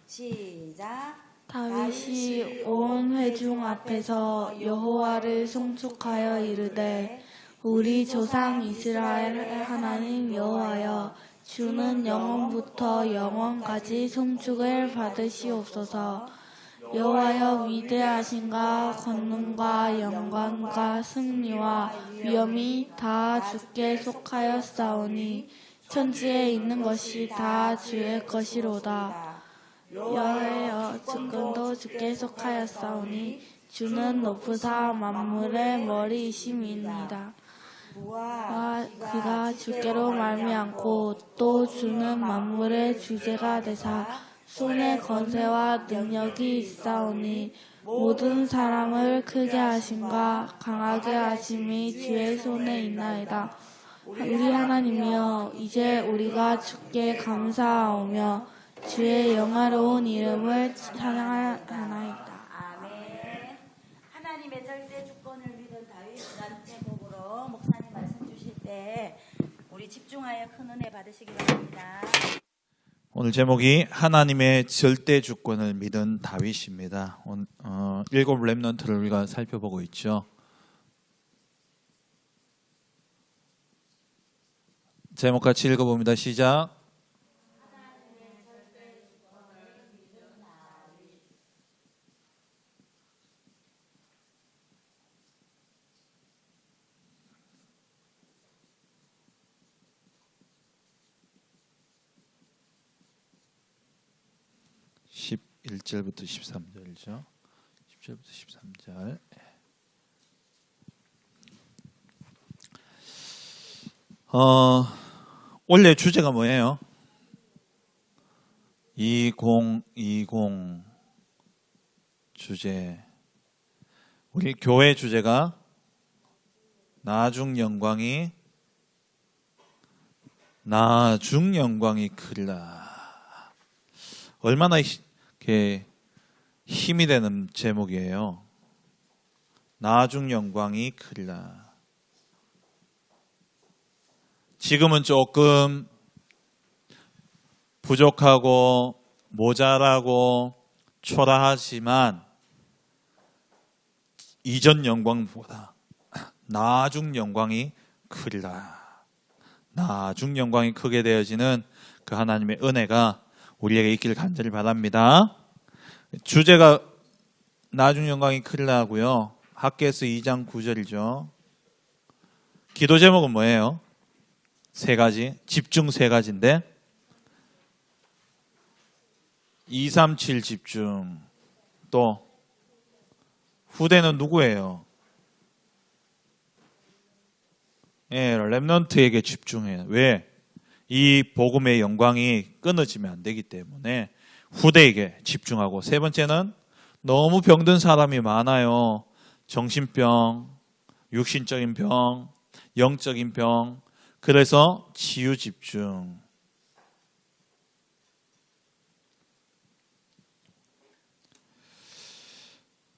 시작. 다윗이 온 회중 앞에서 여호와를 송축하여 이르되 우리 조상 이스라엘 하나님 여호와여 주는 영원부터 영원까지 송축을 받으시옵소서. 여호와여 위대하신가 권능과 영광과 승리와 위엄이 다 주께 속하였사오니 천지에 있는 것이 다 주의 것이로다. 여호와여 주권도 주께 속하였사오니 주는 높으사 만물의 머리이심이니이다. 그가 주께로 말미암고 또 주는 만물의 주제가 되사 손에 권세와 능력이 있사오니 모든 사람을 크게 하심과 강하게 하심이 주의 손에 있나이다. 우리 하나님이여 이제 우리가 주께 감사하오며 주의 영화로운 이름을 찬양하나이다. 아멘. 하나님의 절대 주권을 믿은 다윗이라는 제목으로 목사님 말씀 주실 때 우리 집중하여 큰 은혜 받으시기 바랍니다. 오늘 제목이 하나님의 절대 주권을 믿은 다윗입니다. 일곱 렘넌트를 우리가 살펴보고 있죠. 제목 같이 읽어봅니다. 시작. 11절부터 13절이죠. 10절부터 13절. 원래 주제가 뭐예요? 2020 주제. 우리 교회 주제가 나중 영광이 크리라. 얼마나 이렇게 힘이 되는 제목이에요. 나중 영광이 크리라. 지금은 조금 부족하고 모자라고 초라하지만 이전 영광보다 나중 영광이 크리라. 나중 영광이 크게 되어지는 그 하나님의 은혜가 우리에게 있기를 간절히 바랍니다. 주제가 나중 영광이 크리라고요. 학개서 2장 9절이죠. 기도 제목은 뭐예요? 세 가지. 집중 세 가지인데 237 집중. 또 후대는 누구예요? 렘넌트에게 집중해요. 왜? 이 복음의 영광이 끊어지면 안 되기 때문에 후대에게 집중하고, 세 번째는 너무 병든 사람이 많아요. 정신병, 육신적인 병, 영적인 병. 그래서 치유 집중.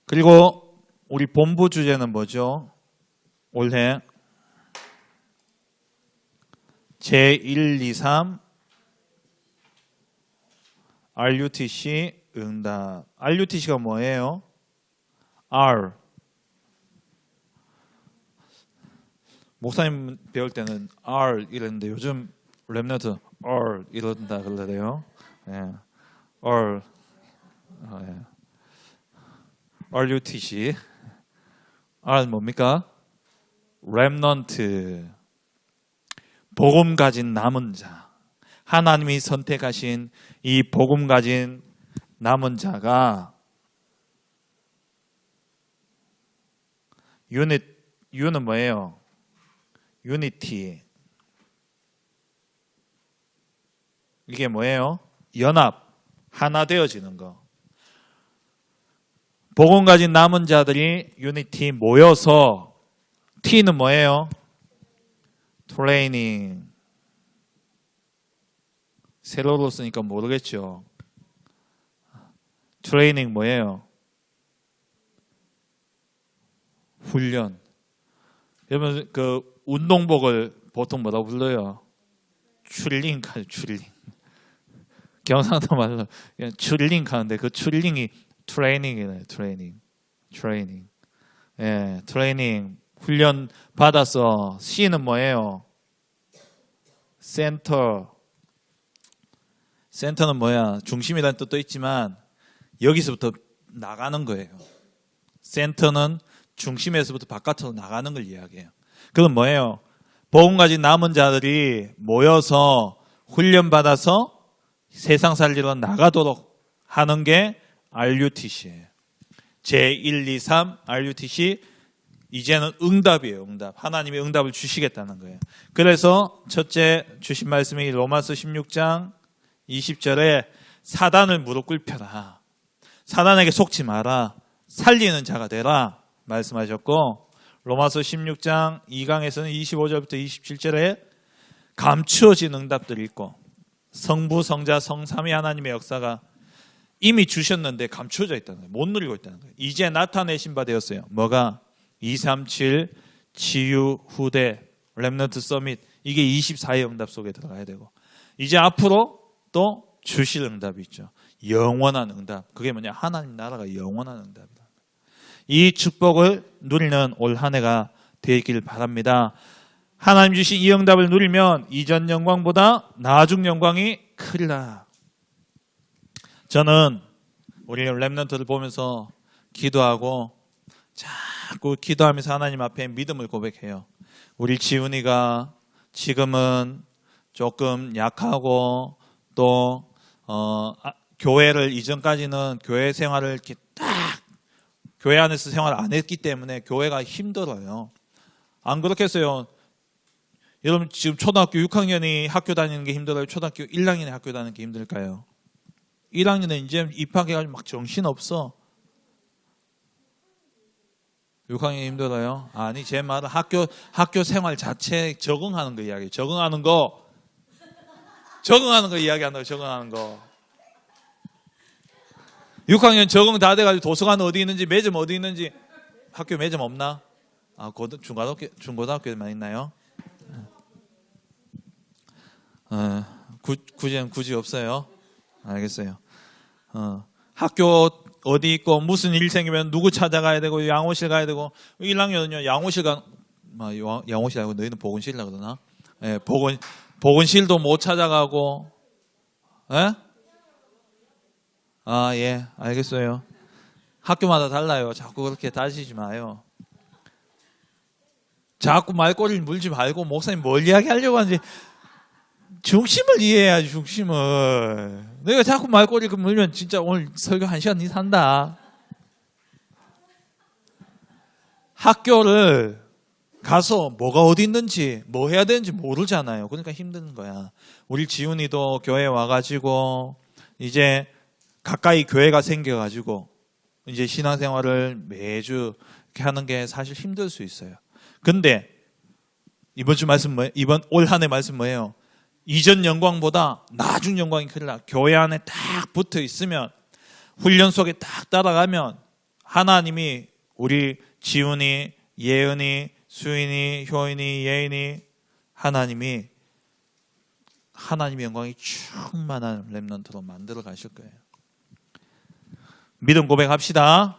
그리고 우리 본부 주제는 뭐죠? 올해 제1, 2, 3 RUTC 응답. RUTC가 뭐예요? R. 목사님 배울 때는 R 이랬는데 요즘 렘넌트 R 이런다 그러래요. 예. R. 예. RUTC. R 뭡니까? 렘넌트. 복음 가진 남은 자. 하나님이 선택하신 이 복음 가진 남은 자가 유는 뭐예요? 유니티. 이게 뭐예요? 연합, 하나 되어지는 거. 복음 가진 남은 자들이 유니티 모여서, T는 뭐예요? 트레이닝. 세로로 쓰니까 모르겠죠. 트레이닝 뭐예요? 훈련. 여러분 그 운동복을 보통 뭐라고 불러요? 추릴링. 경상도 말로 추릴링 하는데 그 추릴링이 트레이닝이네. 트레이닝. 예, 트레이닝 훈련 받아서 C는 뭐예요? 센터는 뭐야? 중심이라는 뜻도 있지만 여기서부터 나가는 거예요. 센터는 중심에서부터 바깥으로 나가는 걸 이야기해요. 그건 뭐예요? 복음 가진 남은 자들이 모여서 훈련받아서 세상 살리러 나가도록 하는 게 RUTC예요. 제1, 2, 3 RUTC 이제는 응답이에요. 응답. 하나님이 응답을 주시겠다는 거예요. 그래서 첫째 주신 말씀이 로마서 16장 20절에 사단을 무릎 꿇혀라. 사단에게 속지 마라. 살리는 자가 되라. 말씀하셨고 로마서 16장 2강에서는 25절부터 27절에 감추어진 응답들이 있고 성부, 성자, 성삼위 하나님의 역사가 이미 주셨는데 감추어져 있다는 거예요. 못 누리고 있다는 거예요. 이제 나타내신 바 되었어요. 뭐가? 237 치유 후대 렘넌트 서밋 이게 24의 응답 속에 들어가야 되고 이제 앞으로 또 주실 응답이 있죠. 영원한 응답. 그게 뭐냐? 하나님 나라가 영원한 응답이다. 이 축복을 누리는 올 한 해가 되길 바랍니다. 하나님 주신 이 응답을 누리면 이전 영광보다 나중 영광이 크리라. 저는 우리 렘넌트를 보면서 기도하고 자꾸 기도하면서 하나님 앞에 믿음을 고백해요. 우리 지훈이가 지금은 조금 약하고 또 교회를 이전까지는 교회 생활을 이렇게 딱 교회 안에서 생활을 안 했기 때문에 교회가 힘들어요. 안 그렇겠어요? 여러분 지금 초등학교 6학년이 학교 다니는 게 힘들어요? 초등학교 1학년이 학교 다니는 게 힘들까요? 1학년은 이제 입학해가지고 막 정신없어. 6학년이 힘들어요? 아니 제 말은 학교 생활 자체에 적응하는 거 이야기해요. 적응하는 거 이야기한다고. 적응하는 거. 6학년 적응 다 돼가지고 도서관 어디 있는지 매점 어디 있는지 학교 매점 없나? 중고등학교에만 있나요? 굳이 없어요. 알겠어요. 학교 어디 있고 무슨 일 생기면 누구 찾아가야 되고 양호실 가야 되고 1학년은요 양호실 아니고 너희는 보건실이라 그러나? 예, 보건실도 못 찾아가고. 예? 예, 알겠어요. 학교마다 달라요. 자꾸 그렇게 따지지 마요. 자꾸 말꼬리를 물지 말고 목사님 뭘 이야기하려고 하는지 중심을 이해해야지. 중심을. 내가 자꾸 말꼬리를 물면 진짜 오늘 설교 1시간 니 산다. 학교를 가서 뭐가 어디 있는지 뭐 해야 되는지 모르잖아요. 그러니까 힘든 거야. 우리 지훈이도 교회에 와가지고 이제 가까이 교회가 생겨가지고 이제 신앙생활을 매주 이렇게 하는 게 사실 힘들 수 있어요. 근데 이번 주 말씀 뭐예요? 이번 올 한 해 말씀 뭐예요? 이전 영광보다 나중 영광이 크리라. 교회 안에 딱 붙어 있으면 훈련 속에 딱 따라가면 하나님이 우리 지훈이, 예은이, 수인이, 효인이, 예인이 하나님의 영광이 충만한 렘넌트로 만들어 가실 거예요. 믿음 고백합시다.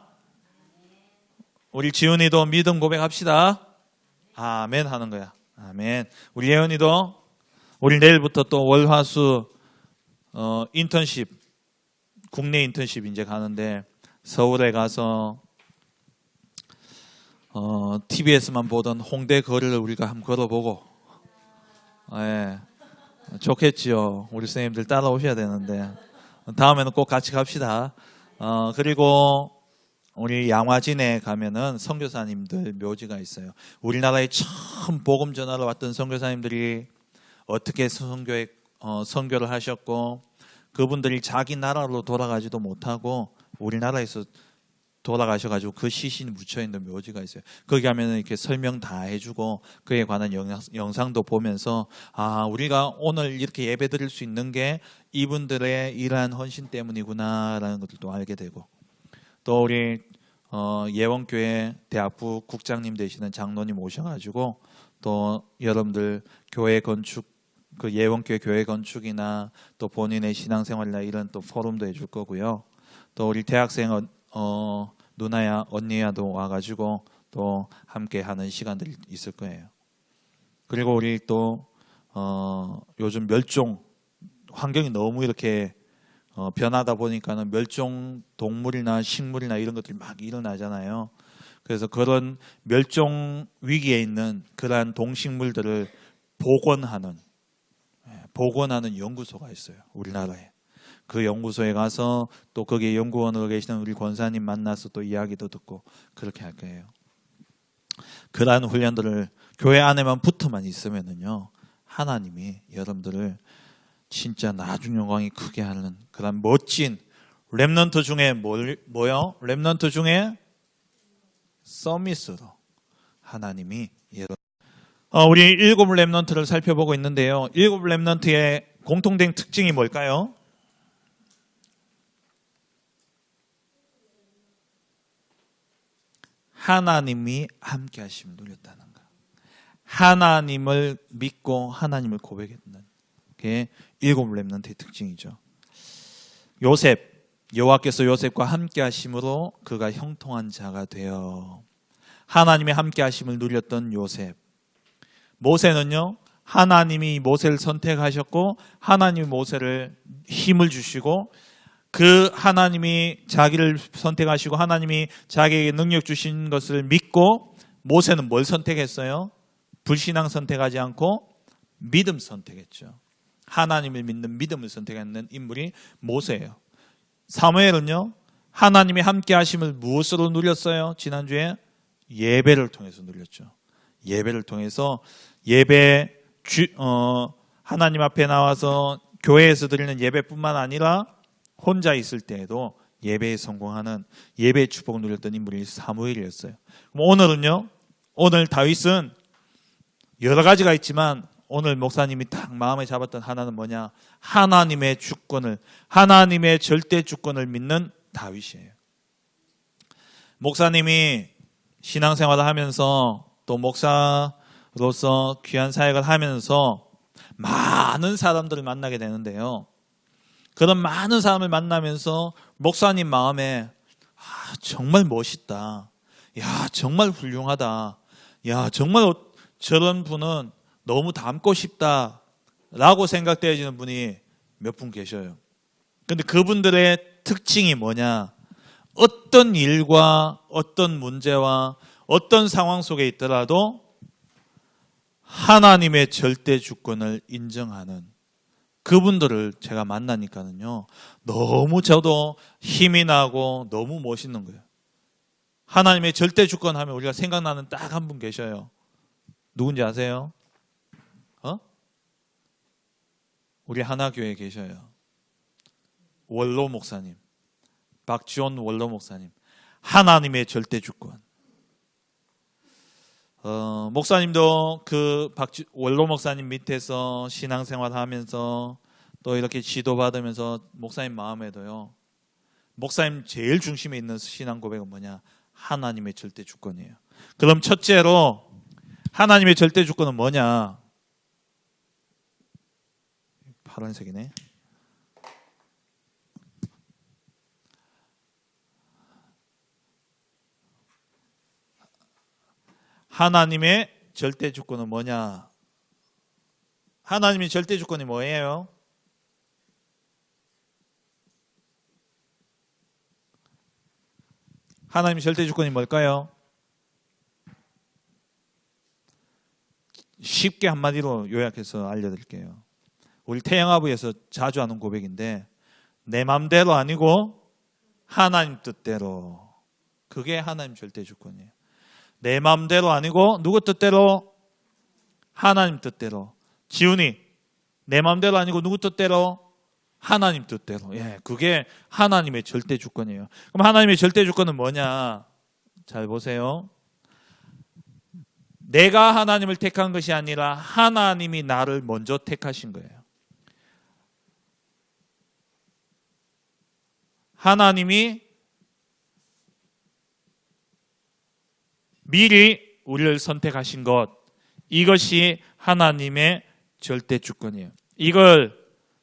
우리 지훈이도 믿음 고백합시다. 아멘 하는 거야. 아멘. 우리 예은이도 우리 내일부터 또 월화수 인턴십, 국내 인턴십 이제 가는데 서울에 가서 TV에서만 보던 홍대 거리를 우리가 한번 걸어보고, 예, 좋겠지요. 우리 선생님들 따라오셔야 되는데 다음에는 꼭 같이 갑시다. 그리고 우리 양화진에 가면은 선교사님들 묘지가 있어요. 우리나라에 처음 복음 전하러 왔던 선교사님들이 어떻게 선교를 하셨고 그분들이 자기 나라로 돌아가지도 못하고 우리나라에서 돌아가셔가지고 그 시신이 묻혀있는 묘지가 있어요. 거기 가면은 이렇게 설명 다 해주고 그에 관한 영상도 보면서 우리가 오늘 이렇게 예배 드릴 수 있는 게 이분들의 이러한 헌신 때문이구나라는 것을 또 알게 되고 또 우리 예원교회 대학부 국장님 되시는 장로님 오셔가지고 또 여러분들 교회 건축 그 예원교회 교회 건축이나 또 본인의 신앙생활이나 이런 또 포럼도 해줄 거고요. 또 우리 대학생 누나야 언니야도 와가지고 또 함께 하는 시간들이 있을 거예요. 그리고 우리 또 요즘 멸종 환경이 너무 이렇게 변하다 보니까는 멸종 동물이나 식물이나 이런 것들이 막 일어나잖아요. 그래서 그런 멸종 위기에 있는 그러한 동식물들을 복원하는 연구소가 있어요. 우리나라에. 그 연구소에 가서 또 거기에 연구원으로 계시는 우리 권사님 만나서 또 이야기도 듣고 그렇게 할 거예요. 그러한 훈련들을 교회 안에만 붙어만 있으면은요, 하나님이 여러분들을 진짜 나중 영광이 크게 하는 그런 멋진 렘넌트 중에 뭐요? 렘넌트 중에 서밋으로 하나님이 여러분 우리 7 렘넌트를 살펴보고 있는데요. 7 렘넌트의 공통된 특징이 뭘까요? 하나님이 함께 하심을 누렸다는 것. 하나님을 믿고 하나님을 고백했는 게 7 렘넌트의 특징이죠. 여호와께서 요셉과 함께 하심으로 그가 형통한 자가 되어 하나님의 함께 하심을 누렸던 요셉. 모세는요, 하나님이 모세를 선택하셨고 하나님이 모세를 힘을 주시고 그 하나님이 자기를 선택하시고 하나님이 자기에게 능력 주신 것을 믿고 모세는 뭘 선택했어요? 불신앙 선택하지 않고 믿음 선택했죠. 하나님을 믿는 믿음을 선택하는 인물이 모세예요. 사무엘은요, 하나님이 함께 하심을 무엇으로 누렸어요? 지난주에 예배를 통해서 누렸죠. 예배를 통해서 하나님 앞에 나와서 교회에서 드리는 예배뿐만 아니라 혼자 있을 때에도 예배에 성공하는 예배의 축복을 누렸던 인물이 사무엘이었어요. 그럼 오늘은요, 오늘 다윗은 여러 가지가 있지만 오늘 목사님이 딱 마음에 잡았던 하나는 뭐냐? 하나님의 주권을, 하나님의 절대 주권을 믿는 다윗이에요. 목사님이 신앙생활을 하면서 또 목사로서 귀한 사역을 하면서 많은 사람들을 만나게 되는데요. 그런 많은 사람을 만나면서 목사님 마음에 정말 멋있다. 야, 정말 훌륭하다. 야, 정말 저런 분은 너무 닮고 싶다라고 생각되어지는 분이 몇 분 계셔요. 근데 그분들의 특징이 뭐냐? 어떤 일과 어떤 문제와 어떤 상황 속에 있더라도 하나님의 절대 주권을 인정하는 그분들을 제가 만나니까는요, 너무 저도 힘이 나고 너무 멋있는 거예요. 하나님의 절대 주권 하면 우리가 생각나는 딱 한 분 계셔요. 누군지 아세요? 우리 하나교회에 계셔요. 원로 목사님, 박지원 원로 목사님. 하나님의 절대 주권. 목사님도 그 원로 목사님 밑에서 신앙생활 하면서 또 이렇게 지도받으면서 목사님 마음에도요, 목사님 제일 중심에 있는 신앙 고백은 뭐냐? 하나님의 절대 주권이에요. 그럼 첫째로 하나님의 절대 주권은 뭐냐? 파란색이네. 하나님의 절대 주권은 뭐냐? 하나님의 절대 주권이 뭐예요? 하나님의 절대 주권이 뭘까요? 쉽게 한마디로 요약해서 알려드릴게요. 우리 태영아부에서 자주 하는 고백인데, 내 맘대로 아니고 하나님 뜻대로. 그게 하나님 절대 주권이에요. 내 맘대로 아니고 누구 뜻대로? 하나님 뜻대로. 지훈이 내 맘대로 아니고 누구 뜻대로? 하나님 뜻대로. 예, 그게 하나님의 절대 주권이에요. 그럼 하나님의 절대 주권은 뭐냐? 잘 보세요. 내가 하나님을 택한 것이 아니라 하나님이 나를 먼저 택하신 거예요. 하나님이 미리 우리를 선택하신 것, 이것이 하나님의 절대 주권이에요. 이걸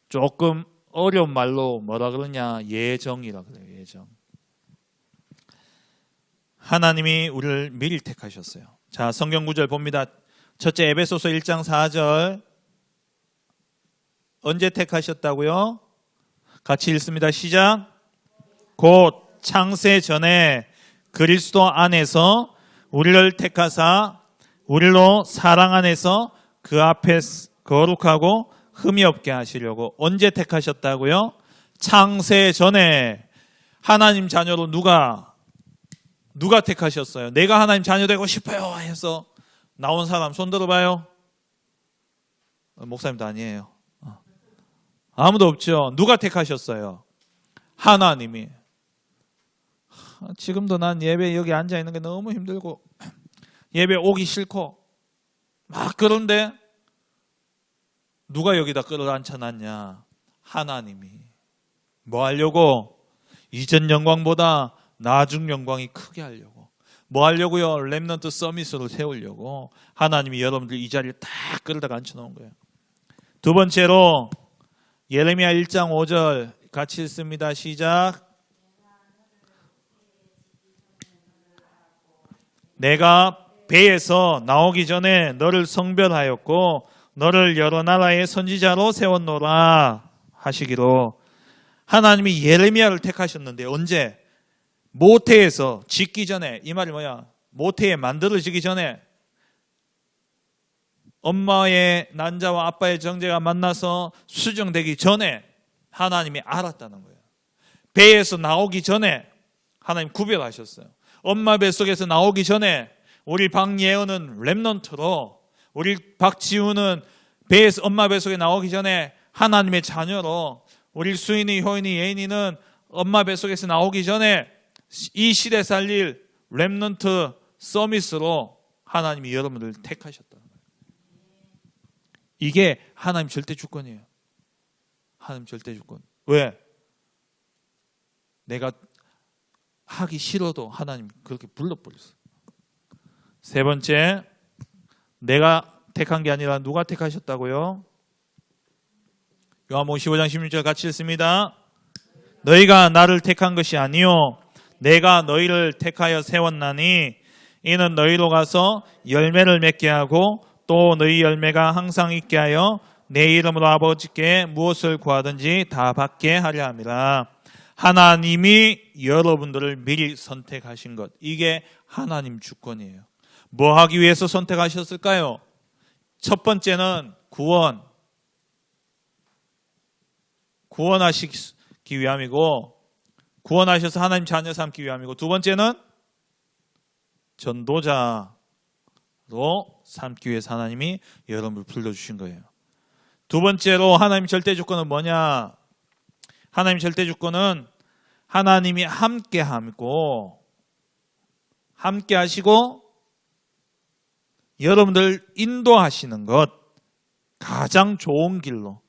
조금 어려운 말로 뭐라 그러냐? 예정이라 그래요. 예정. 하나님이 우리를 미리 택하셨어요. 자, 성경 구절 봅니다. 첫째 에베소서 1장 4절. 언제 택하셨다고요? 같이 읽습니다. 시작. 곧 창세 전에 그리스도 안에서 우리를 택하사 우리로 사랑 안에서 그 앞에 거룩하고 흠이 없게 하시려고. 언제 택하셨다고요? 창세 전에. 하나님 자녀로 누가 택하셨어요? 내가 하나님 자녀 되고 싶어요 해서 나온 사람 손 들어봐요. 목사님도 아니에요. 아무도 없죠. 누가 택하셨어요? 하나님이. 지금도 난 예배 여기 앉아 있는 게 너무 힘들고 예배 오기 싫고 막 그런데 누가 여기다 끌어앉혀놨냐? 하나님이. 뭐 하려고? 이전 영광보다 나중 영광이 크게 하려고. 뭐 하려고요? 렘넌트 서밋으로 세우려고. 하나님이 여러분들 이 자리에 다 끌어다가 앉혀놓은 거예요. 두 번째로 예레미야 1장 5절 같이 읽습니다. 시작. 내가 배에서 나오기 전에 너를 성별하였고 너를 여러 나라의 선지자로 세웠노라 하시기로. 하나님이 예레미야를 택하셨는데 언제? 모태에서 짓기 전에. 이 말이 뭐야? 모태에 만들어지기 전에 엄마의 난자와 아빠의 정제가 만나서 수정되기 전에 하나님이 알았다는 거예요. 배에서 나오기 전에 하나님 구별하셨어요. 엄마 뱃속에서 나오기 전에 우리 박예은은 렘넌트로, 우리 박지우는 배에서 엄마 뱃속에 나오기 전에 하나님의 자녀로, 우리 수인이, 효인이, 예인이는 엄마 뱃속에서 나오기 전에 이 시대 살릴 렘넌트 서밋으로 하나님이 여러분들을 택하셨다는 거예요. 이게 하나님 절대 주권이에요. 하나님 절대 주권. 왜? 내가 하기 싫어도 하나님 그렇게 불러버렸어요. 세 번째, 내가 택한 게 아니라 누가 택하셨다고요? 요한복음 15장 16절 같이 읽습니다. 너희가 나를 택한 것이 아니요 내가 너희를 택하여 세웠나니 이는 너희로 가서 열매를 맺게 하고 또 너희 열매가 항상 있게 하여 내 이름으로 아버지께 무엇을 구하든지 다 받게 하려 함이라. 하나님이 여러분들을 미리 선택하신 것, 이게 하나님 주권이에요. 뭐 하기 위해서 선택하셨을까요? 첫 번째는 구원하시기 위함이고, 구원하셔서 하나님 자녀 삼기 위함이고, 두 번째는 전도자로 삼기 위해서 하나님이 여러분을 불러주신 거예요. 두 번째로 하나님 절대 주권은 뭐냐? 하나님 절대 주권은 하나님이 함께 하시고 여러분들 인도하시는 것, 가장 좋은 길로,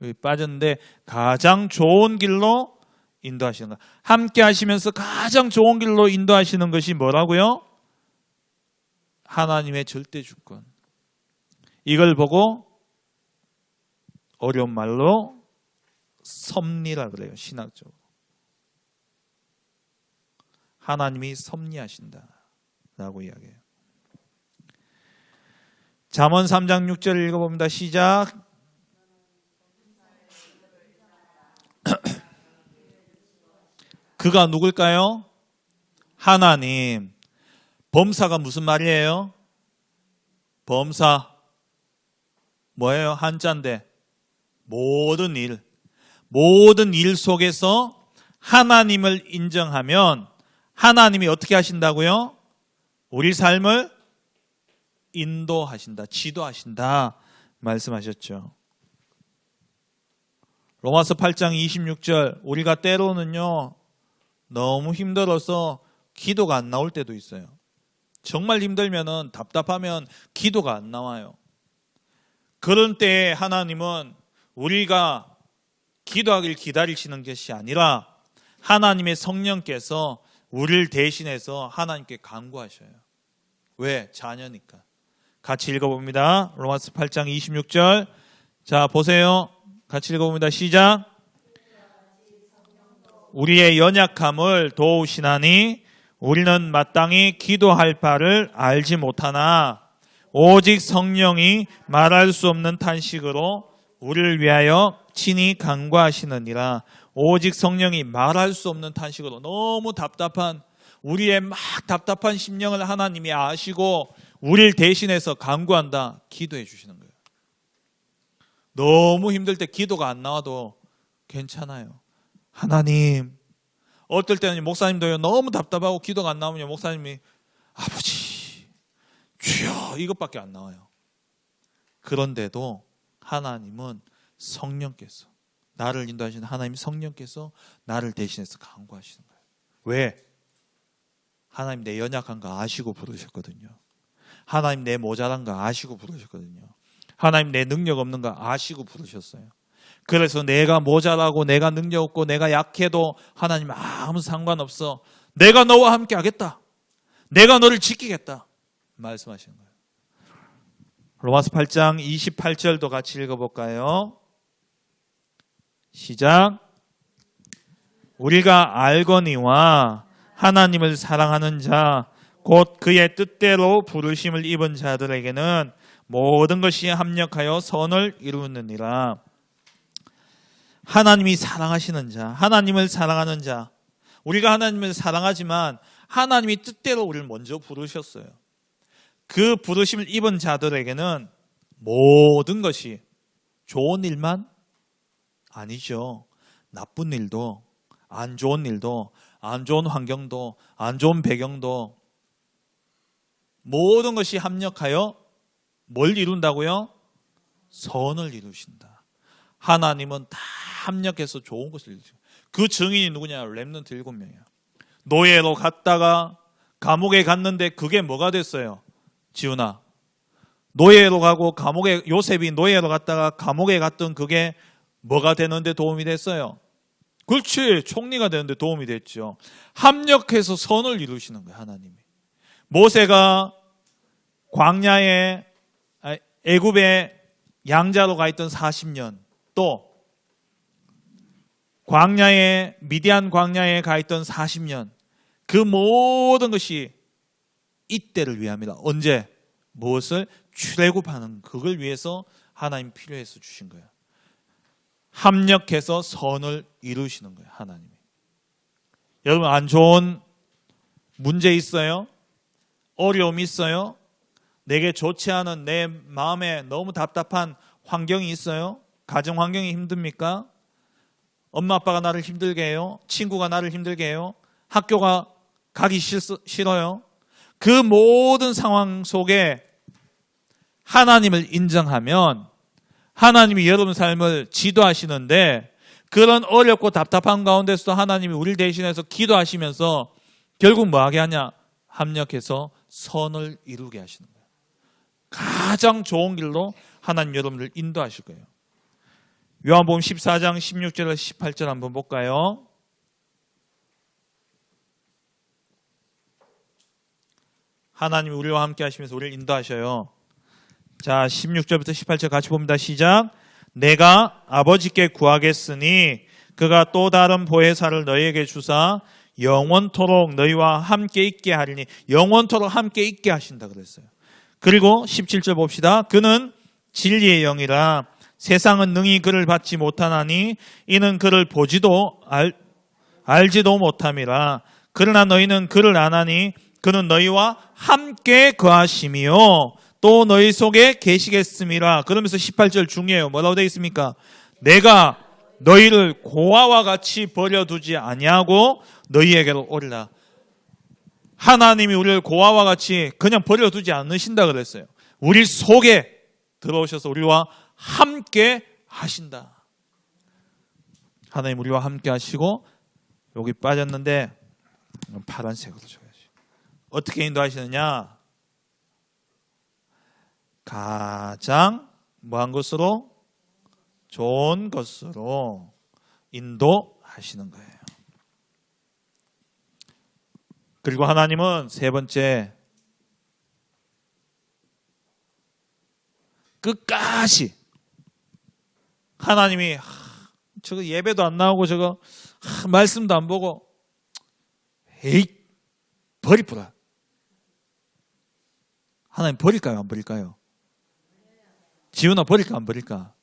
여기 빠졌는데 가장 좋은 길로 인도하시는 것. 함께 하시면서 가장 좋은 길로 인도하시는 것이 뭐라고요? 하나님의 절대 주권. 이걸 보고 어려운 말로 섭리라 그래요. 신학적으로. 하나님이 섭리하신다라고 이야기해요. 잠언 3장 6절 읽어봅니다. 시작. 그가 누굴까요? 하나님. 범사가 무슨 말이에요? 범사. 뭐예요? 한자인데 모든 일 속에서 하나님을 인정하면 하나님이 어떻게 하신다고요? 우리 삶을 인도하신다, 지도하신다 말씀하셨죠. 로마서 8장 26절, 우리가 때로는요 너무 힘들어서 기도가 안 나올 때도 있어요. 정말 힘들면은, 답답하면 기도가 안 나와요. 그런 때에 하나님은 우리가 기도하길 기다리시는 것이 아니라 하나님의 성령께서 우리를 대신해서 하나님께 간구하셔요. 왜? 자녀니까. 같이 읽어봅니다. 로마서 8장 26절. 자, 보세요. 같이 읽어봅니다. 시작. 우리의 연약함을 도우시나니 우리는 마땅히 기도할 바를 알지 못하나 오직 성령이 말할 수 없는 탄식으로 우리를 위하여 친히 간구하시느니라. 오직 성령이 말할 수 없는 탄식으로, 너무 답답한 우리의 막 답답한 심령을 하나님이 아시고 우리를 대신해서 간구한다. 기도해 주시는 거예요. 너무 힘들 때 기도가 안 나와도 괜찮아요. 하나님, 어떨 때는 목사님도요, 너무 답답하고 기도가 안 나오면 목사님이 아버지, 주여, 이것밖에 안 나와요. 그런데도 하나님은 성령께서, 나를 인도하시는 하나님 성령께서 나를 대신해서 간구하시는 거예요. 왜? 하나님 내 연약한 거 아시고 부르셨거든요. 하나님 내 모자란 거 아시고 부르셨거든요. 하나님 내 능력 없는 거 아시고 부르셨어요. 그래서 내가 모자라고 내가 능력 없고 내가 약해도 하나님 아무 상관없어. 내가 너와 함께 하겠다. 내가 너를 지키겠다. 말씀하시는 거예요. 로마서 8장 28절도 같이 읽어볼까요? 시작. 우리가 알거니와 하나님을 사랑하는 자 곧 그의 뜻대로 부르심을 입은 자들에게는 모든 것이 합력하여 선을 이루느니라. 하나님이 사랑하시는 자, 하나님을 사랑하는 자. 우리가 하나님을 사랑하지만 하나님이 뜻대로 우리를 먼저 부르셨어요. 그 부르심을 입은 자들에게는 모든 것이, 좋은 일만 아니죠. 나쁜 일도, 안 좋은 일도, 안 좋은 환경도, 안 좋은 배경도, 모든 것이 합력하여 뭘 이룬다고요? 선을 이루신다. 하나님은 다 합력해서 좋은 것을 이루죠. 그 증인이 누구냐? 렘넌트 7명이야. 노예로 갔다가 감옥에 갔는데 그게 뭐가 됐어요? 지훈아, 노예로 가고 감옥에, 요셉이 노예로 갔다가 감옥에 갔던 그게 뭐가 되는데 도움이 됐어요? 그렇지, 총리가 되는데 도움이 됐죠. 합력해서 선을 이루시는 거예요, 하나님이. 모세가 광야에, 애굽에 양자로 가 있던 40년, 또 광야에, 미디안 광야에 가 있던 40년, 그 모든 것이 이때를 위함이다. 언제? 무엇을? 출애굽하는, 그걸 위해서 하나님 필요해서 주신 거예요. 합력해서 선을 이루시는 거예요, 하나님이. 여러분, 안 좋은 문제 있어요? 어려움이 있어요? 내게 좋지 않은, 내 마음에 너무 답답한 환경이 있어요? 가정 환경이 힘듭니까? 엄마 아빠가 나를 힘들게 해요? 친구가 나를 힘들게 해요? 학교가 가기 싫어요? 그 모든 상황 속에 하나님을 인정하면 하나님이 여러분 삶을 지도하시는데, 그런 어렵고 답답한 가운데서도 하나님이 우리를 대신해서 기도하시면서 결국 뭐하게 하냐? 합력해서 선을 이루게 하시는 거예요. 가장 좋은 길로 하나님 여러분들 인도하실 거예요. 요한복음 14장 16절에서 18절 한번 볼까요? 하나님이 우리와 함께 하시면서 우리를 인도하셔요. 자, 16절부터 18절 같이 봅니다. 시작. 내가 아버지께 구하겠으니 그가 또 다른 보혜사를 너희에게 주사 영원토록 너희와 함께 있게 하리니. 영원토록 함께 있게 하신다 그랬어요. 그리고 17절 봅시다. 그는 진리의 영이라 세상은 능히 그를 받지 못하나니 이는 그를 보지도 알지도 못함이라. 그러나 너희는 그를 아나니 그는 너희와 함께 거하심이요 또 너희 속에 계시겠음이라. 그러면서 18절 중요해요. 뭐라고 되어 있습니까? 내가 너희를 고아와 같이 버려두지 아니하고 너희에게로 오리라. 하나님이 우리를 고아와 같이 그냥 버려두지 않으신다 그랬어요. 우리 속에 들어오셔서 우리와 함께 하신다. 하나님 우리와 함께 하시고, 여기 빠졌는데 파란색으로 줘야지. 어떻게 인도하시느냐? 가장 뭐한 것으로? 좋은 것으로 인도하시는 거예요. 그리고 하나님은 세 번째, 끝까지 하나님이 저거 예배도 안 나오고 저거 말씀도 안 보고 에이 버리쁘라. 하나님 버릴까요? 안 버릴까요? 지훈아 버릴까 안 버릴까?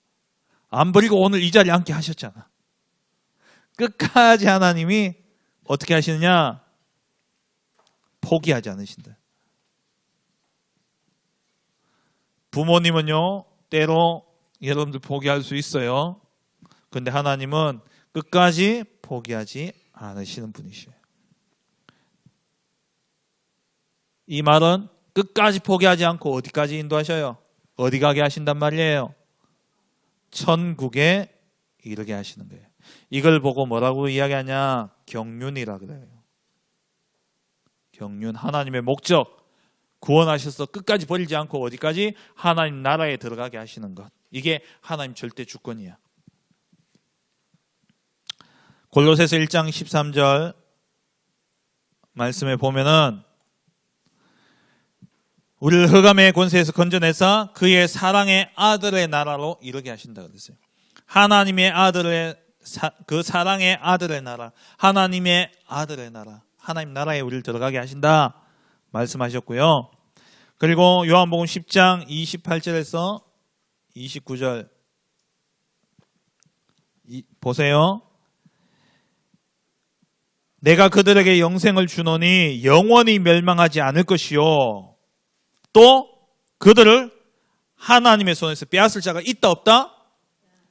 안 버리고 오늘 이 자리에 앉게 하셨잖아. 끝까지 하나님이 어떻게 하시느냐? 포기하지 않으신다. 부모님은요, 때로 여러분들 포기할 수 있어요. 근데 하나님은 끝까지 포기하지 않으시는 분이셔요. 이 말은 끝까지 포기하지 않고 어디까지 인도하셔요? 어디 가게 하신단 말이에요? 천국에 이르게 하시는 거예요. 이걸 보고 뭐라고 이야기하냐? 경륜이라 그래요. 경륜, 하나님의 목적. 구원하셔서 끝까지 버리지 않고 어디까지? 하나님 나라에 들어가게 하시는 것. 이게 하나님 절대 주권이야. 골로새서 1장 13절 말씀에 보면은 우리를 흑암의 권세에서 건져내사 그의 사랑의 아들의 나라로 이르게 하신다 그랬어요. 하나님의 아들의 그 사랑의 아들의 나라, 하나님의 아들의 나라, 하나님 나라에 우리를 들어가게 하신다 말씀하셨고요. 그리고 요한복음 10장 28절에서 29절 보세요. 내가 그들에게 영생을 주노니 영원히 멸망하지 않을 것이요. 또 그들을 하나님의 손에서 빼앗을 자가 있다 없다?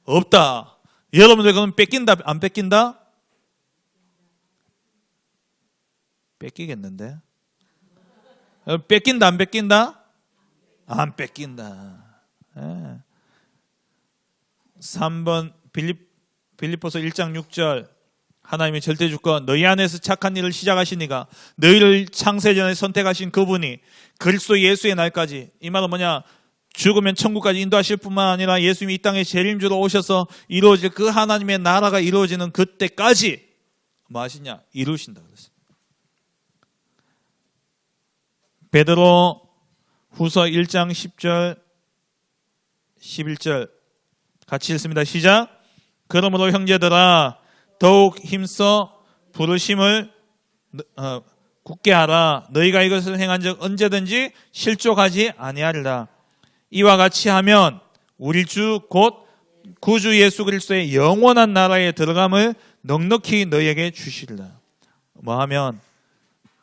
없다. 여러분들 그럼 뺏긴다 안 뺏긴다? 뺏기겠는데? 뺏긴다 안 뺏긴다? 안 뺏긴다. 3번 빌립보서 1장 6절 하나님의 절대 주권 너희 안에서 착한 일을 시작하시니가 너희를 창세전에 선택하신 그분이 그리스도 예수의 날까지, 이 말은 뭐냐? 죽으면 천국까지 인도하실 뿐만 아니라 예수님이 이 땅에 재림주로 오셔서 이루어질 그 하나님의 나라가 이루어지는 그때까지 뭐 하시냐? 이루신다 그랬어요. 베드로 후서 1장 10절 11절 같이 읽습니다. 시작. 그러므로 형제들아 더욱 힘써 부르심을 굳게 하라. 너희가 이것을 행한 적 언제든지 실족하지 아니하리라. 이와 같이 하면 우리 주 곧 구주 예수 그리스도의 영원한 나라에 들어감을 넉넉히 너희에게 주시리라. 뭐 하면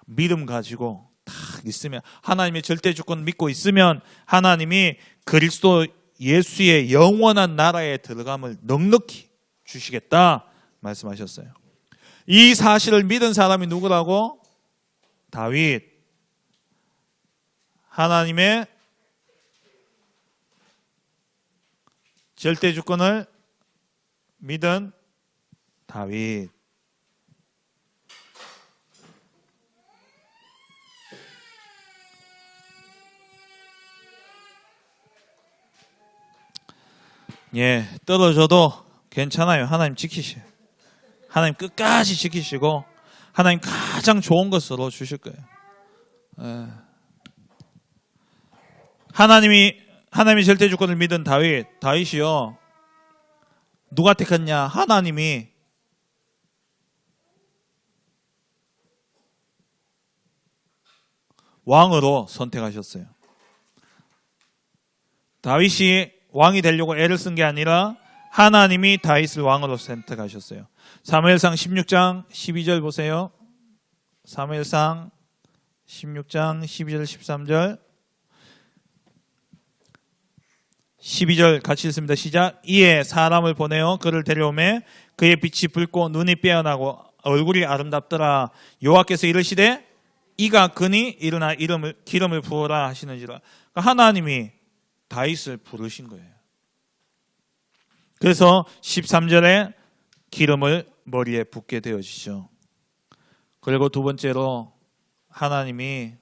믿음 가지고 딱 있으면, 하나님의 절대 주권 믿고 있으면 하나님이 그리스도 예수의 영원한 나라에 들어감을 넉넉히 주시겠다 말씀하셨어요. 이 사실을 믿은 사람이 누구라고? 다윗. 하나님의 절대 주권을 믿은 다윗. 예, 떨어져도 괜찮아요. 하나님 지키셔요. 하나님 끝까지 지키시고 하나님 가장 좋은 것으로 주실 거예요. 예. 하나님이 절대 주권을 믿은 다윗이요. 누가 택했냐? 하나님이. 왕으로 선택하셨어요. 다윗이 왕이 되려고 애를 쓴 게 아니라 하나님이 다윗을 왕으로 선택하셨어요. 사무엘상 16장 12절 보세요. 사무엘상 16장 12절 13절 12절 같이 읽습니다. 시작. 이에 사람을 보내어 그를 데려오매 그의 빛이 붉고 눈이 빼어나고 얼굴이 아름답더라. 여호와께서 이르시되 이가 그니 일어나 기름을 부어라 하시는지라. 그러니까 하나님이 다윗을 부르신 거예요. 그래서 13절에 기름을 머리에 붓게 되어지죠. 그리고 두 번째로 하나님이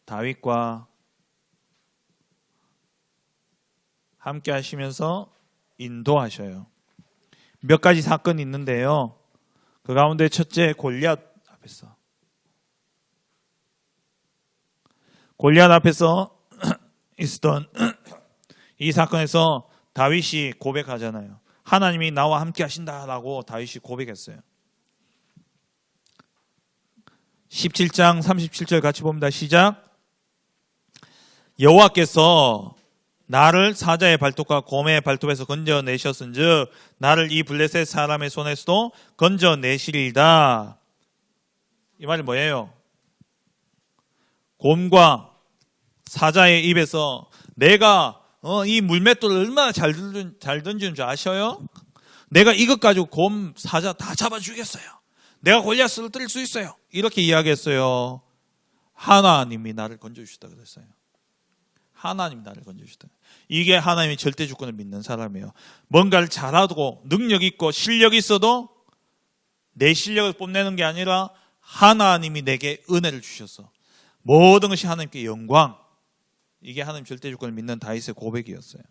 다윗과 함께 하시면서 인도하셔요. 몇 가지 사건이 있는데요. 그 가운데 첫째, 골리앗 있었던 이 사건에서 다윗이 고백하잖아요. 하나님이 나와 함께 하신다라고 다윗이 고백했어요. 17장 37절 같이 봅니다. 시작. 여호와께서 나를 사자의 발톱과 곰의 발톱에서 건져내셨은즉 나를 이 블레셋 사람의 손에서도 건져내시리이다. 이 말이 뭐예요? 곰과 사자의 입에서 내가 이 물맷돌을 얼마나 잘 던지는 줄 아셔요? 내가 이것 가지고 곰, 사자 다 잡아 주겠어요. 내가 골리앗을 쓰러뜨릴 수 있어요. 이렇게 이야기했어요. 하나님이 나를 건져주시다 그랬어요. 하나님이 나를 건져주시다. 이게 하나님이 절대 주권을 믿는 사람이에요. 뭔가를 잘하고 능력 있고 실력 있어도 내 실력을 뽐내는 게 아니라 하나님이 내게 은혜를 주셔서 모든 것이 하나님께 영광. 이게 하나님 절대 주권을 믿는 다윗의 고백이었어요.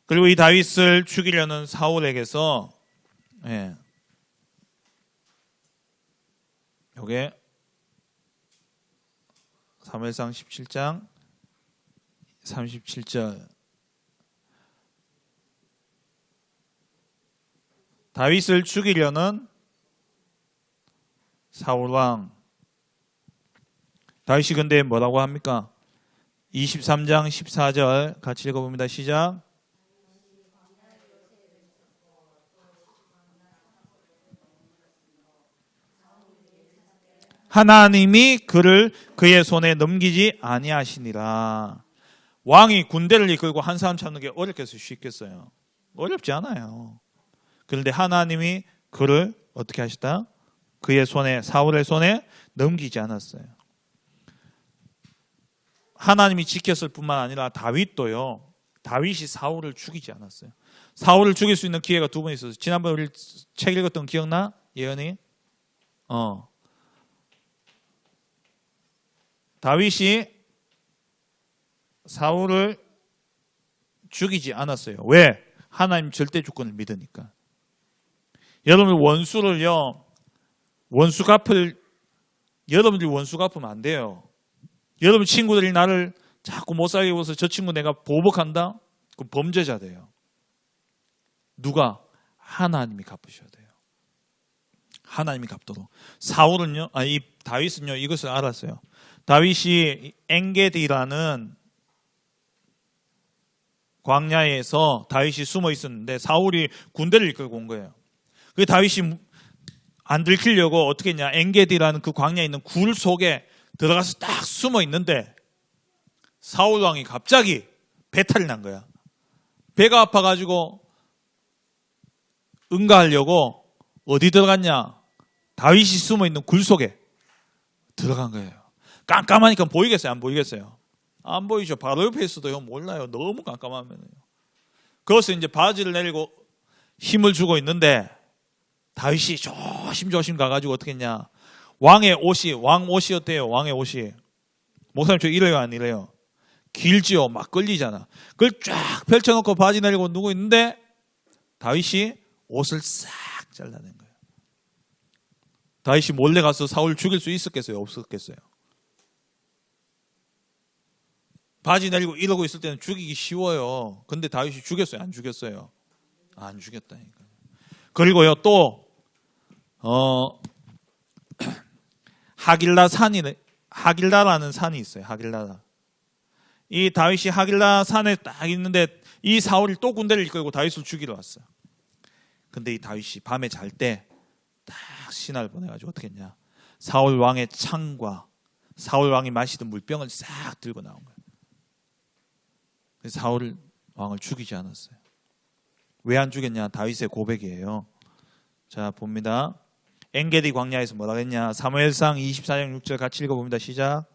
그리고 이 다윗을 죽이려는 사울에게서 요게 사무엘상 17장 37절 다윗을 죽이려는 사울왕. 다윗이 근데 뭐라고 합니까? 23장 14절 같이 읽어봅니다. 시작. 하나님이 그를 그의 손에 넘기지 아니하시니라. 왕이 군대를 이끌고 한 사람 찾는 게 어렵겠어요? 쉽겠어요? 어렵지 않아요. 그런데 하나님이 그를 어떻게 하시다? 그의 손에, 사울의 손에 넘기지 않았어요. 하나님이 지켰을 뿐만 아니라 다윗도요. 다윗이 사울을 죽이지 않았어요. 사울을 죽일 수 있는 기회가 두 번 있었어요. 지난번에 우리 책 읽었던 기억나? 예언이? 다윗이 사울을 죽이지 않았어요. 왜? 하나님 절대 주권을 믿으니까. 여러분 원수를요. 여러분들이 원수 갚으면 안 돼요. 여러분 친구들이 나를 자꾸 못 살게 해서 저 친구 내가 보복한다? 그럼 범죄자 돼요. 누가? 하나님이 갚으셔야 돼요. 하나님이 갚도록. 이 다윗은요 이것을 알았어요. 다윗이 엔게디라는 광야에서 다윗이 숨어 있었는데 사울이 군대를 이끌고 온 거예요. 그 다윗이 안 들키려고 어떻게 했냐? 엔게디라는 그 광야에 있는 굴 속에 들어가서 딱 숨어 있는데 사울 왕이 갑자기 배탈이 난 거야. 배가 아파가지고 응가하려고 어디 들어갔냐? 다윗이 숨어 있는 굴 속에 들어간 거예요. 깜깜하니까 보이겠어요? 안 보이겠어요? 안 보이죠. 바로 옆에 있어도요 몰라요. 너무 깜깜하면요. 그것을 이제 바지를 내리고 힘을 주고 있는데 다윗이 조심조심 가가지고 어떻게 했냐? 왕 옷이었대요. 왕의 옷이. 목사님 저 이래요 안 이래요? 길지요. 막 끌리잖아. 그걸 쫙 펼쳐놓고 바지 내리고 누구 있는데 다윗이 옷을 싹 잘라낸 거예요. 다윗이 몰래 가서 사울 죽일 수 있었겠어요? 없었겠어요? 바지 내리고 이러고 있을 때는 죽이기 쉬워요. 근데 다윗이 죽였어요? 안 죽였어요? 안 죽였다니까요. 그리고요 또 하길라라는 산이 있어요. 하길라. 이 다윗이 하길라 산에 딱 있는데 이 사울이 또 군대를 이끌고 다윗을 죽이러 왔어요. 근데 이 다윗이 밤에 잘 때 딱 신하를 보내가지고 어떻게 했냐? 사울 왕의 창과 사울 왕이 마시던 물병을 싹 들고 나온 거예요. 그래서 사울 왕을 죽이지 않았어요. 왜 안 죽였냐? 다윗의 고백이에요. 자 봅니다. 엔게디 광야에서 뭐라고 했냐? 사무엘상 24장 6절 같이 읽어봅니다. 시작.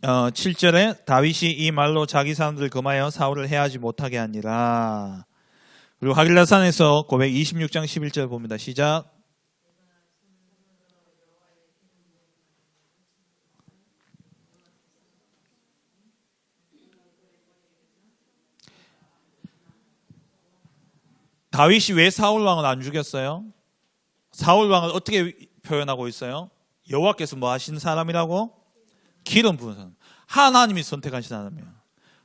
어, 7절에 다윗이 이 말로 자기 사람들을 금하여 사울을 해하지 못하게 하니라. 그리고 하길라산에서 고백 26장 11절 봅니다. 시작. 다윗이 왜 사울 왕을 안 죽였어요? 사울 왕을 어떻게 표현하고 있어요? 여호와께서 뭐 하신 사람이라고? 기름 부은 사람. 하나님이 선택하신 사람이에요.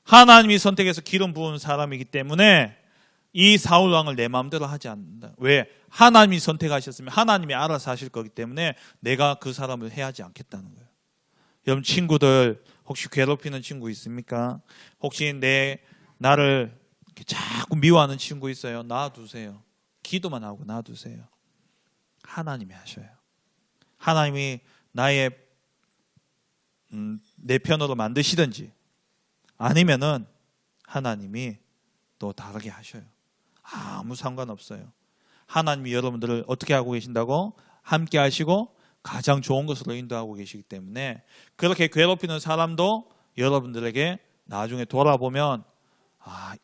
하나님이 선택해서 기름 부은 사람이기 때문에 이 사울 왕을 내 마음대로 하지 않는다. 왜? 하나님이 선택하셨으면 하나님이 알아서 하실 거기 때문에 내가 그 사람을 해하지 않겠다는 거예요. 여러분 친구들 혹시 괴롭히는 친구 있습니까? 혹시 나를 이렇게 자꾸 미워하는 친구 있어요? 놔두세요. 기도만 하고 놔두세요. 하나님이 하셔요. 하나님이 내 편으로 만드시든지 아니면은 하나님이 또 다르게 하셔요. 아무 상관없어요. 하나님이 여러분들을 어떻게 하고 계신다고? 함께 하시고 가장 좋은 것으로 인도하고 계시기 때문에 그렇게 괴롭히는 사람도 여러분들에게 나중에 돌아보면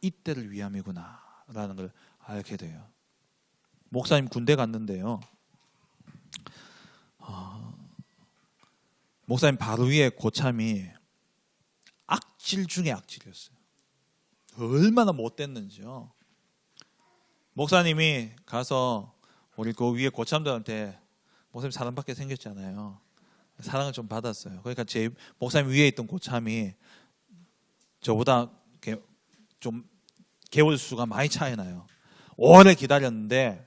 이때를 위함이구나 라는 걸 알게 돼요. 목사님 군대 갔는데요. 목사님 바로 위에 고참이 악질 중에 악질이었어요. 얼마나 못됐는지요. 목사님이 가서 우리 그 위에 고참들한테 목사님 사랑받게 생겼잖아요. 사랑을 좀 받았어요. 그러니까 제 목사님 위에 있던 고참이 저보다 좀 개월 수가 많이 차이 나요. 오래 기다렸는데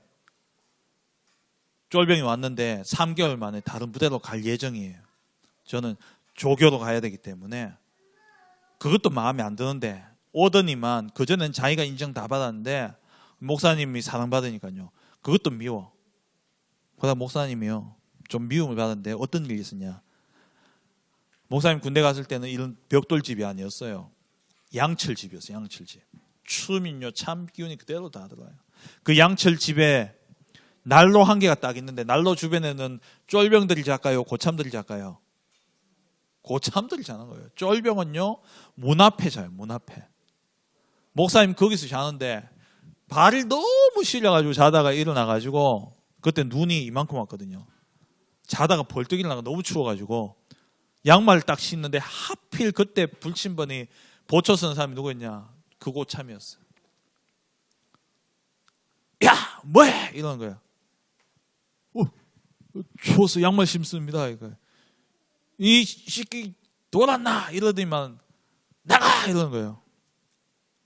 쫄병이 왔는데 3개월 만에 다른 부대로 갈 예정이에요. 저는 조교로 가야 되기 때문에 그것도 마음에 안 드는데 오더니만 그전엔 자기가 인정 다 받았는데 목사님이 사랑받으니까요. 그것도 미워. 그러다 목사님이요. 좀 미움을 받았는데 어떤 일이 있었냐. 목사님 군대 갔을 때는 이런 벽돌집이 아니었어요. 양철집이었어요. 양철집. 추우면요 참 기운이 그대로 다 들어와요. 그 양철집에 난로 한 개가 딱 있는데 난로 주변에는 쫄병들이 작가요? 고참들이 작가요? 고참들이 자는 거예요. 쫄병은요 문 앞에 자요. 문 앞에. 목사님 거기서 자는데 발이 너무 시려가지고 자다가 일어나가지고 그때 눈이 이만큼 왔거든요. 자다가 벌떡 일어나가 너무 추워가지고 양말을 딱 신는데 하필 그때 불침번이 보초 쓰는 사람이 누구였냐? 그 고참이었어요. 야 뭐해? 이러는 거야. 추워서 양말 신습니다. 이 새끼 돌았나? 이러더니만 나가! 이러는 거예요.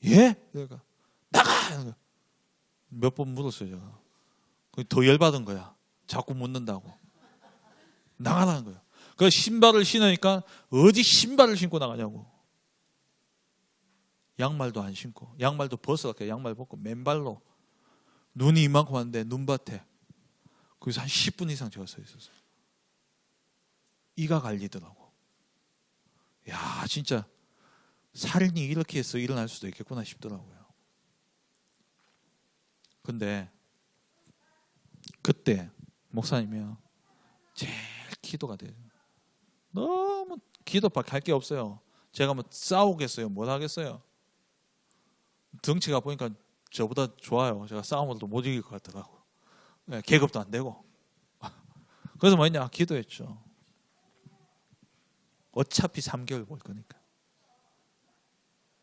예? 그러니까 나가! 이러는 거예요. 몇 번 물었어요 제가. 더 열받은 거야. 자꾸 묻는다고. 나가라는 거예요. 그 신발을 신으니까 어디 신발을 신고 나가냐고. 양말도 안 신고 양말도 벗어갖고 양말 벗고 맨발로 눈이 이만큼 왔는데 눈밭에 거기서 한 10분 이상 제가 서 있었어요. 이가 갈리더라고. 야 진짜 살인이 이렇게 해서 일어날 수도 있겠구나 싶더라고요. 근데 그때 목사님이요 제일 기도가 돼요. 너무 기도밖에 할 게 없어요. 제가 뭐 싸우겠어요? 뭘 하겠어요? 덩치가 보니까 저보다 좋아요. 제가 싸움으로도 못 이길 것 같더라고. 네, 계급도 안 되고. 그래서 뭐냐 기도했죠. 어차피 3개월 볼 거니까.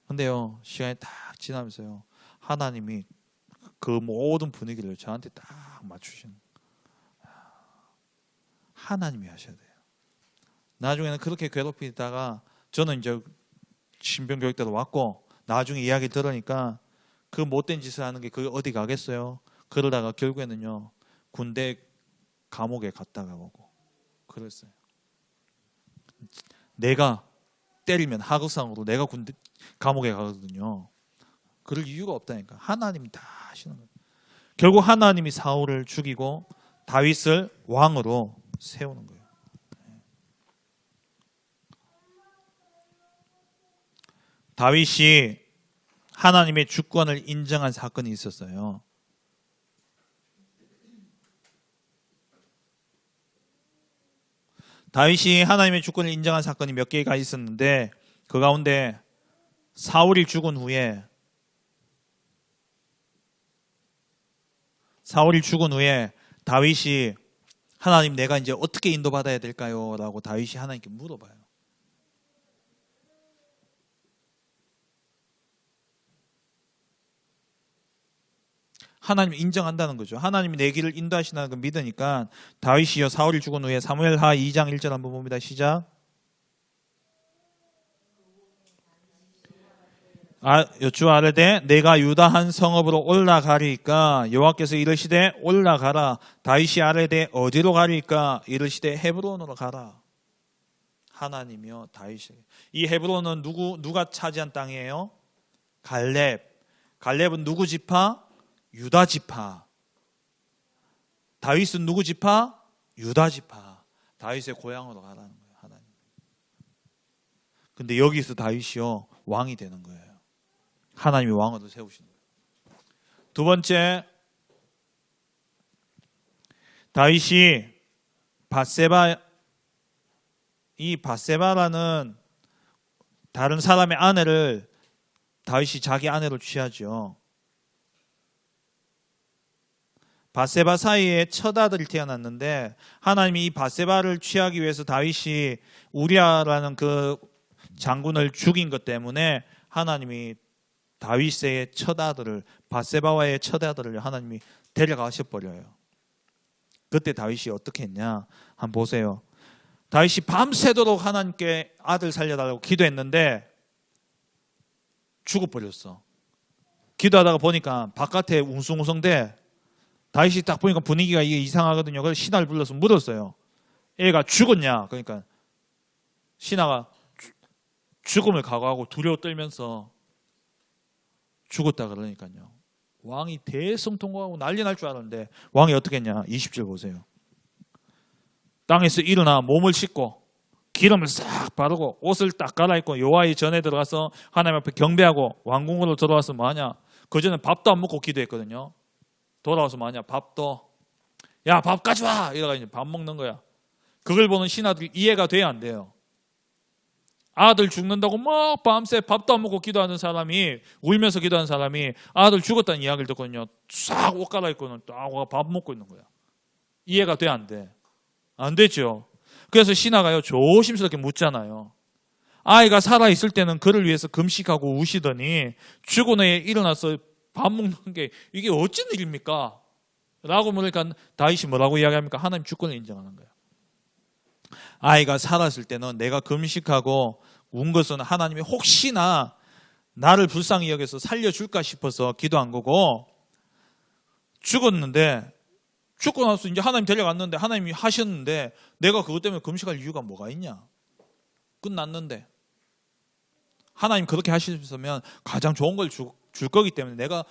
근데요 시간이 딱 지나면서요 하나님이 그 모든 분위기를 저한테 딱 맞추시는 하나님이 하셔야 돼요. 나중에는 그렇게 괴롭히다가 저는 이제 신병교육대로 왔고 나중에 이야기 들으니까 그 못된 짓을 하는 게 그게 어디 가겠어요. 그러다가 결국에는요 군대 감옥에 갔다가 오고 그랬어요. 내가 때리면 하극상으로 내가 군대 감옥에 가거든요. 그럴 이유가 없다니까. 하나님이 다 하시는 거예요. 결국 하나님이 사울을 죽이고 다윗을 왕으로 세우는 거예요. 다윗이 하나님의 주권을 인정한 사건이 있었어요. 다윗이 하나님의 주권을 인정한 사건이 몇 개가 있었는데 그 가운데 사울이 죽은 후에 다윗이 하나님 내가 이제 어떻게 인도받아야 될까요? 라고 다윗이 하나님께 물어봐요. 하나님이 인정한다는 거죠. 하나님이 내 길을 인도하시다는 걸 믿으니까 다윗이요 사울이 죽은 후에 사무엘하 2장 1절 한번 봅니다. 시작. 여쭈 아뢰되 내가 유다 한 성읍으로 올라가리이까 여호와께서 이르시되 올라가라. 다윗이 아뢰되 어디로 가리이까 이르시되 헤브론으로 가라. 하나님이요 다윗이. 이 헤브론은 누가 차지한 땅이에요? 갈렙은 누구 지파? 유다 지파. 다윗은 누구 지파? 유다 지파. 다윗의 고향으로 가라는 거예요. 하나님. 근데 여기서 다윗이요 왕이 되는 거예요. 하나님이 왕으로 세우시는 거예요. 두 번째, 다윗이 이 밧세바라는 다른 사람의 아내를 다윗이 자기 아내로 취하죠. 밧세바 사이에 첫 아들이 태어났는데 하나님이 이 밧세바를 취하기 위해서 다윗이 우리아라는 그 장군을 죽인 것 때문에 하나님이 다윗의 첫 아들을 밧세바와의 첫 아들을 하나님이 데려가셔 버려요. 그때 다윗이 어떻게 했냐? 한번 보세요. 다윗이 밤새도록 하나님께 아들 살려달라고 기도했는데 죽어버렸어. 기도하다가 보니까 바깥에 웅성웅성대. 다윗이 딱 보니까 분위기가 이게 이상하거든요. 그래서 신하를 불러서 물었어요. 애가 죽었냐? 그러니까 신하가 죽음을 각오하고 두려워 떨면서 죽었다 그러니까요. 왕이 대성통곡하고 난리 날 줄 알았는데 왕이 어떻게 했냐? 20절 보세요. 땅에서 일어나 몸을 씻고 기름을 싹 바르고 옷을 딱 갈아입고 여호와의 전에 들어가서 하나님 앞에 경배하고 왕궁으로 들어와서 뭐하냐? 그전에 밥도 안 먹고 기도했거든요. 돌아와서 뭐하냐? 야 밥 가져와! 이래가지고 밥 먹는 거야. 그걸 보는 신하들이 이해가 돼야 안 돼요. 아들 죽는다고 막 밤새 밥도 안 먹고 기도하는 사람이 울면서 기도하는 사람이 아들 죽었다는 이야기를 듣거든요. 싹 옷 갈아입고는 딱 밥 먹고 있는 거야. 이해가 돼 안 돼? 안 되죠. 그래서 신하가요 조심스럽게 묻잖아요. 아이가 살아있을 때는 그를 위해서 금식하고 우시더니 죽은 후에 일어나서 밥 먹는 게 이게 어쩐 일입니까? 라고 물으니까 다윗이 뭐라고 이야기합니까? 하나님 주권을 인정하는 거예요. 아이가 살았을 때는 내가 금식하고 운 것은 하나님이 혹시나 나를 불쌍히 여겨서 살려줄까 싶어서 기도한 거고, 죽었는데 죽고 나서 이제 하나님 데려갔는데 하나님이 하셨는데 내가 그것 때문에 금식할 이유가 뭐가 있냐? 끝났는데 하나님 그렇게 하셨으면 가장 좋은 걸 줄 거기 때문에 내가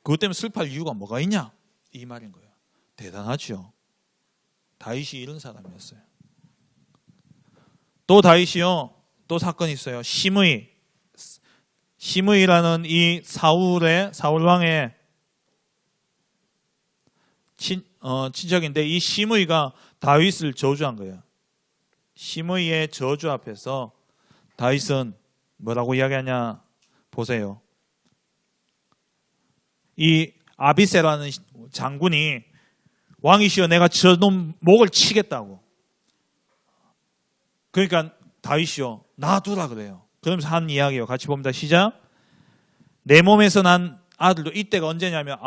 그것 때문에 슬퍼할 이유가 뭐가 있냐? 이 말인 거예요. 대단하죠. 다윗이 이런 사람이었어요. 또 다윗이요 또 사건이 있어요. 시므이라는 이 사울 왕의 친척인데 이 시므이가 다윗을 저주한 거예요. 시므이의 저주 앞에서 다윗은 뭐라고 이야기하냐 보세요. 이 아비새라는 장군이 왕이시여 내가 저놈 목을 치겠다고. 그러니까 다윗이요 놔두라 그래요. 그러면서 한 이야기예요. 같이 봅니다. 시작. 내 몸에서 난 아들도 이때가 언제냐면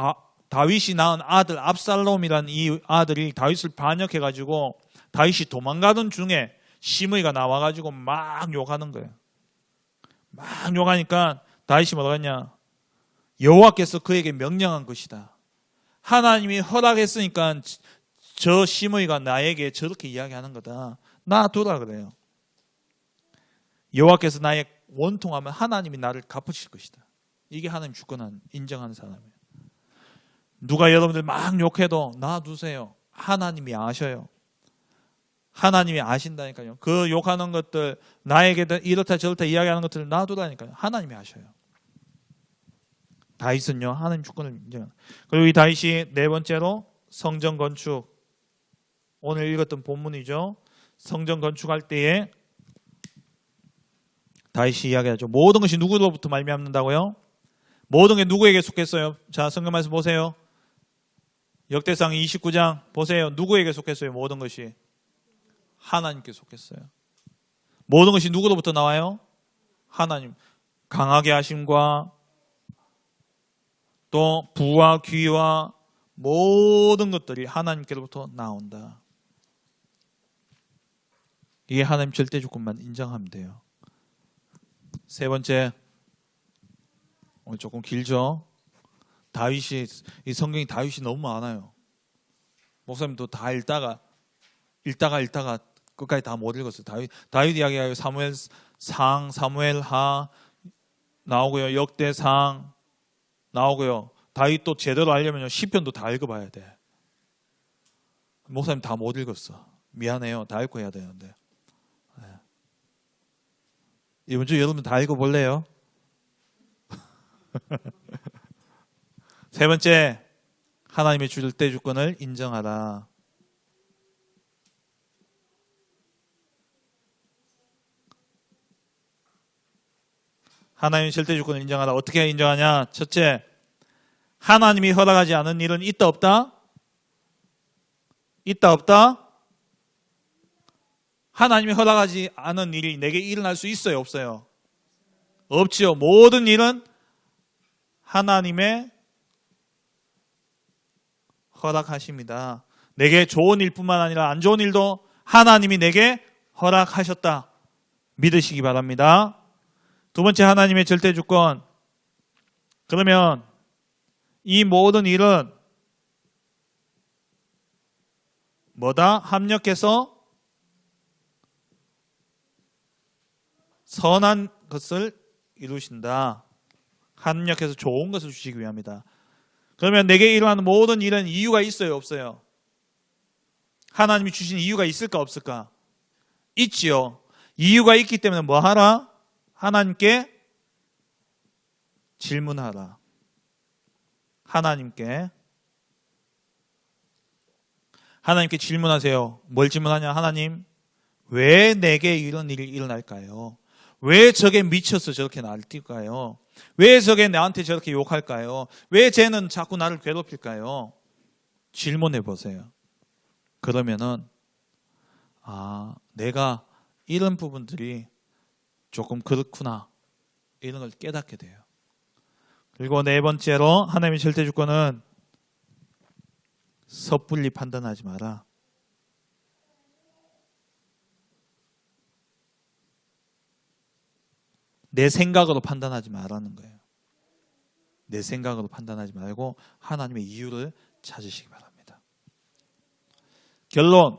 다윗이 낳은 아들 압살롬이라는 이 아들이 다윗을 반역해가지고 다윗이 도망가던 중에 시므이가 나와가지고 막 욕하는 거예요. 막 욕하니까 다윗이 뭐라고 했냐? 여호와께서 그에게 명령한 것이다. 하나님이 허락했으니까 저 시므이가 나에게 저렇게 이야기하는 거다. 놔두라 그래요. 여호와께서 나의 원통하면 하나님이 나를 갚으실 것이다. 이게 하나님 주권을 인정하는 사람이에요. 누가 여러분들 막 욕해도 놔두세요. 하나님이 아셔요. 하나님이 아신다니까요. 그 욕하는 것들 나에게 이렇다 저렇다 이야기하는 것들을 놔두라니까요. 하나님이 아셔요. 다윗은요 하나님 주권을 인정합니다. 그리고 이 다윗이 네 번째로 성전 건축, 오늘 읽었던 본문이죠. 성전 건축할 때에 다윗이 이야기하죠. 모든 것이 누구로부터 말미암는다고요? 모든 게 누구에게 속했어요? 자, 성경 말씀 보세요. 역대상 29장 보세요. 누구에게 속했어요? 모든 것이 하나님께 속했어요. 모든 것이 누구로부터 나와요? 하나님. 강하게 하심과 또 부와 귀와 모든 것들이 하나님께로부터 나온다. 이게 하나님 절대 주권만 인정하면 돼요. 세 번째, 오늘 조금 길죠? 다윗이, 이 성경이 다윗이 너무 많아요. 목사님도 다 읽다가 끝까지 다 못 읽었어요. 다윗 이야기가 사무엘상, 사무엘하 나오고요. 역대상 나오고요. 다윗 또 제대로 알려면 시편도 다 읽어봐야 돼. 목사님 다 못 읽었어. 미안해요. 다 읽고 해야 되는데. 이번 주 여러분 다 읽어볼래요? 세 번째, 하나님의 절대 주권을 인정하라. 하나님의 절대 주권을 인정하라. 어떻게 인정하냐? 첫째, 하나님이 허락하지 않은 일은 있다 없다? 있다 없다? 하나님이 허락하지 않은 일이 내게 일어날 수 있어요 없어요? 없지요. 모든 일은 하나님의 허락하십니다. 내게 좋은 일뿐만 아니라 안 좋은 일도 하나님이 내게 허락하셨다. 믿으시기 바랍니다. 두 번째, 하나님의 절대 주권. 그러면 이 모든 일은 뭐다? 합력해서 선한 것을 이루신다. 합력해서 좋은 것을 주시기 위함이다. 그러면 내게 일어나는 모든 일은 이유가 있어요 없어요? 하나님이 주신 이유가 있을까 없을까? 있지요. 이유가 있기 때문에 뭐 하라? 하나님께 질문하라. 하나님께 질문하세요. 뭘 질문하냐? 하나님, 왜 내게 이런 일이 일어날까요? 왜 저게 미쳐서 저렇게 날뛸까요? 왜 저게 나한테 저렇게 욕할까요? 왜 쟤는 자꾸 나를 괴롭힐까요? 질문해 보세요. 그러면은 내가 이런 부분들이 조금 그렇구나, 이런 걸 깨닫게 돼요. 그리고 네 번째로, 하나님의 절대 주권은 섣불리 판단하지 마라. 내 생각으로 판단하지 말라는 거예요. 내 생각으로 판단하지 말고 하나님의 이유를 찾으시기 바랍니다. 결론,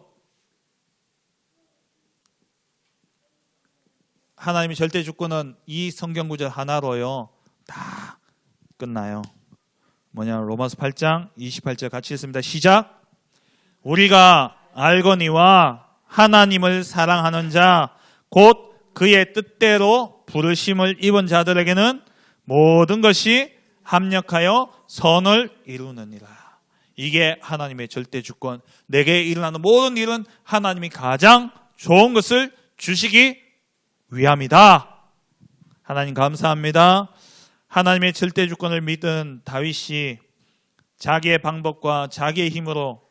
하나님의 절대 주권은 이 성경 구절 하나로요 다 끝나요. 뭐냐? 로마서 8장 28절 같이 읽습니다. 시작. 우리가 알거니와 하나님을 사랑하는 자 곧 그의 뜻대로 부르심을 입은 자들에게는 모든 것이 합력하여 선을 이루느니라. 이게 하나님의 절대 주권. 내게 일어나는 모든 일은 하나님이 가장 좋은 것을 주시기 위함이다. 하나님 감사합니다. 하나님의 절대 주권을 믿은 다윗이 자기의 방법과 자기의 힘으로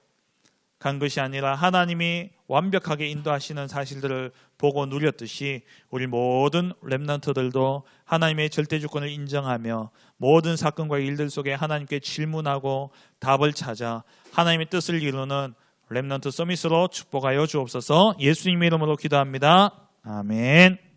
간 것이 아니라 하나님이 완벽하게 인도하시는 사실들을 보고 누렸듯이 우리 모든 렘넌트들도 하나님의 절대 주권을 인정하며 모든 사건과 일들 속에 하나님께 질문하고 답을 찾아 하나님의 뜻을 이루는 렘넌트 서밋으로 축복하여 주옵소서. 예수님 이름으로 기도합니다. 아멘.